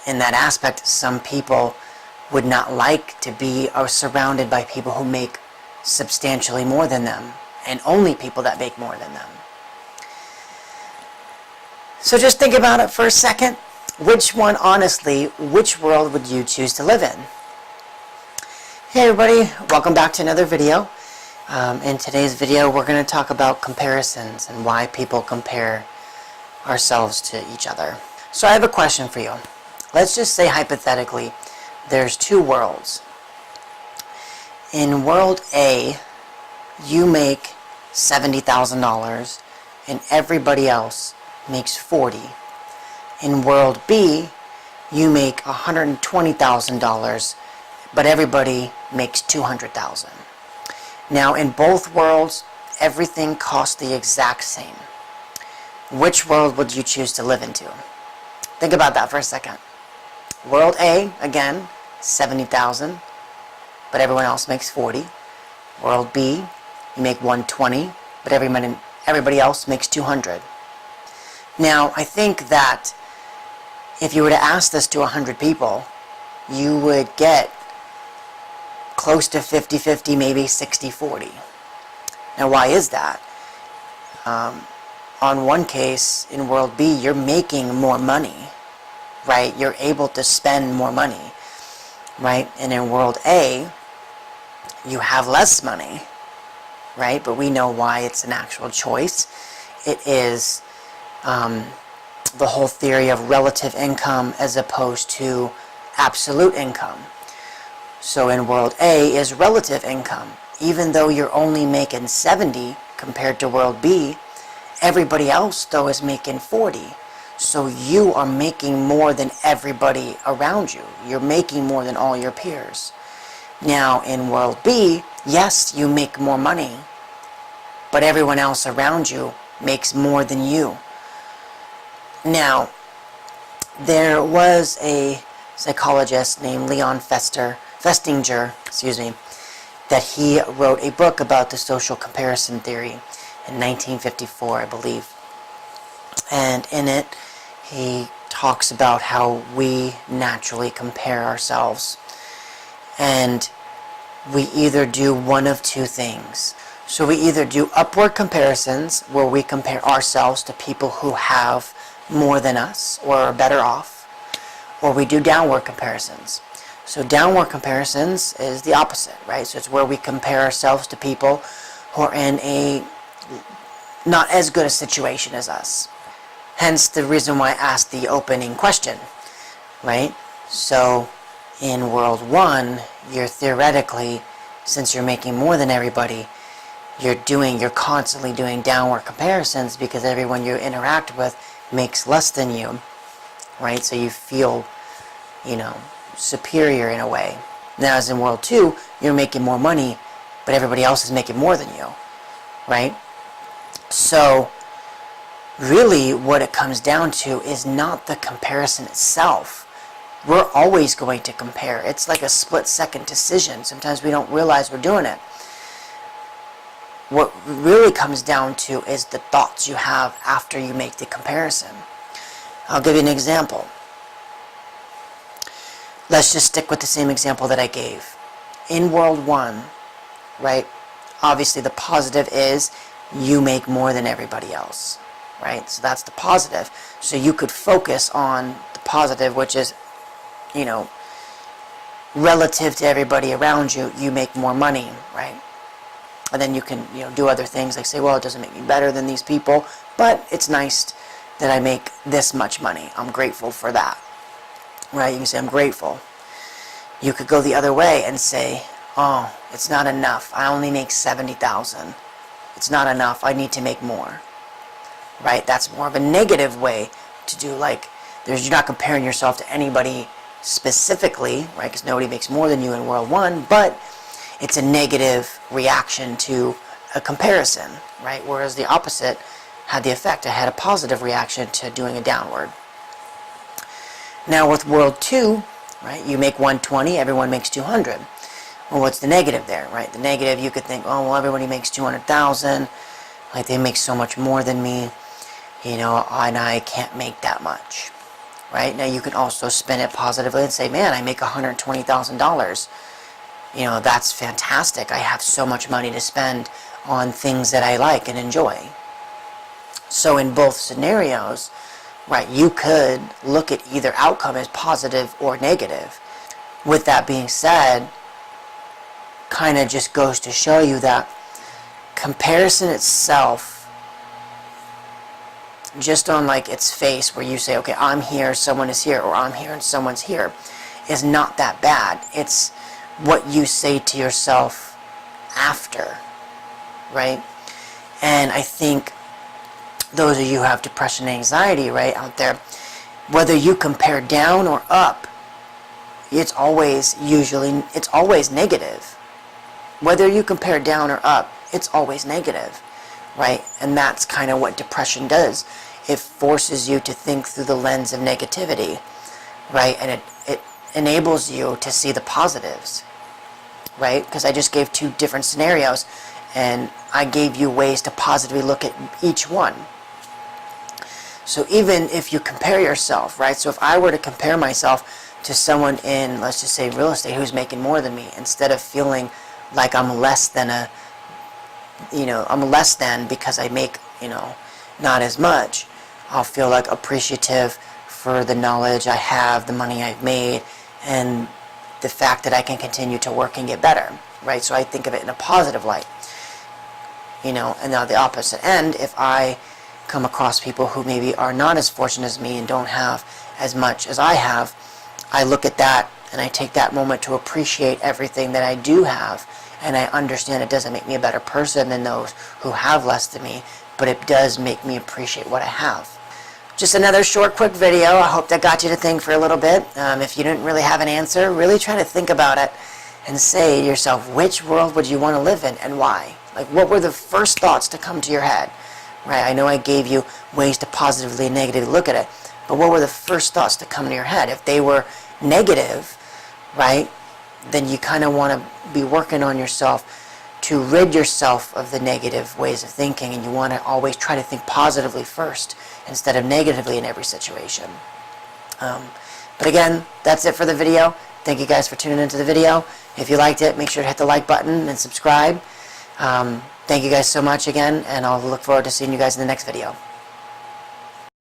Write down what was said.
in that aspect, some people would not like to be surrounded by people who make substantially more than them, and only people that make more than them. So just think about it for a second. Which one, honestly, which world would you choose to live in? Hey everybody, welcome back to another video. In today's video, we're going to talk about comparisons and why people compare ourselves to each other. So I have a question for you. Let's just say hypothetically, there's two worlds. In world A, you make $70,000 and everybody else makes $40,000. In world B, you make $120,000, but everybody makes $200,000. Now, in both worlds, everything costs the exact same. Which world would you choose to live into? Think about that for a second. World A, again, $70,000, but everyone else makes $40,000. World B, you make $120,000, but everybody else makes $200,000. Now, I think that if you were to ask this to 100 people, you would get close to 50-50, maybe 60-40. Now, why is that? On one case, in World B, you're making more money, right? You're able to spend more money, right? And in World A, you have less money, right? But we know why it's an actual choice. It is the whole theory of relative income as opposed to absolute income. So in World A is relative income. Even though you're only making 70 compared to World B, everybody else though is making 40. So you are making more than everybody around you. You're making more than all your peers. Now in World B, yes, you make more money, but everyone else around you makes more than you. Now, there was a psychologist named Leon Festinger, that he wrote a book about the social comparison theory in 1954, I believe. And in it, he talks about how we naturally compare ourselves. And we either do one of two things. So we either do upward comparisons, where we compare ourselves to people who have more than us or are better off, or we do downward comparisons. So downward comparisons is the opposite, right? So it's where we compare ourselves to people who are in a not as good a situation as us. Hence the reason why I asked the opening question, right? So in World 1, you're theoretically, since you're making more than everybody, you're constantly doing downward comparisons because everyone you interact with makes less than you, right? So you feel, superior in a way. Now, as in World 2, you're making more money, but everybody else is making more than you, right? So really what it comes down to is not the comparison itself. We're always going to compare. It's like a split-second decision. Sometimes we don't realize we're doing it. What really comes down to is the thoughts you have after you make the comparison. I'll give you an example. Let's just stick with the same example that I gave. In World 1, right, obviously the positive is you make more than everybody else, right? So that's the positive. So you could focus on the positive, which is, relative to everybody around you, you make more money, right? And then you can, do other things like say, well, it doesn't make me better than these people, but it's nice that I make this much money. I'm grateful for that, right? You can say, I'm grateful. You could go the other way and say, oh, it's not enough. I only make 70,000. It's not enough. I need to make more, right? That's more of a negative way to do, you're not comparing yourself to anybody specifically, right? Because nobody makes more than you in World 1, but it's a negative reaction to a comparison, right? Whereas the opposite had the effect. I had a positive reaction to doing a downward. Now with World 2, right, you make 120, everyone makes 200. Well, what's the negative there, right? The negative, you could think, oh, well, everybody makes 200,000. They make so much more than me, and I can't make that much, right? Now you can also spin it positively and say, man, I make $120,000. You know, that's fantastic. I have so much money to spend on things that I like and enjoy. So in both scenarios, right, you could look at either outcome as positive or negative. With that being said, kind of just goes to show you that comparison itself, just on like its face, where you say, okay, I'm here, someone is here, or I'm here and someone's here, is not that bad. It's what you say to yourself after, right? And I think those of you who have depression and anxiety, right, out there, whether you compare down or up, it's always negative. Whether you compare down or up, it's always negative, right? And that's kind of what depression does. It forces you to think through the lens of negativity, right? And it enables you to see the positives, right? Because I just gave 2 different scenarios, and I gave you ways to positively look at each one. So even if you compare yourself, right? So if I were to compare myself to someone in, let's just say, real estate who's making more than me, instead of feeling like I'm less than I'm less than because I make, not as much, I'll feel like appreciative for the knowledge I have, the money I've made, and the fact that I can continue to work and get better, right? So I think of it in a positive light, and now the opposite end, if I come across people who maybe are not as fortunate as me and don't have as much as I have, I look at that and I take that moment to appreciate everything that I do have, and I understand it doesn't make me a better person than those who have less than me, but it does make me appreciate what I have. Just another short, quick video. I hope that got you to think for a little bit. If you didn't really have an answer, really try to think about it and say to yourself, which world would you want to live in and why? Like, what were the first thoughts to come to your head? Right? I know I gave you ways to positively and negatively look at it, but what were the first thoughts to come to your head? If they were negative, right, then you kind of want to be working on yourself to rid yourself of the negative ways of thinking, and you want to always try to think positively first instead of negatively in every situation. But again, that's it for the video. Thank you guys for tuning into the video. If you liked it, make sure to hit the like button and subscribe. Thank you guys so much again, and I'll look forward to seeing you guys in the next video.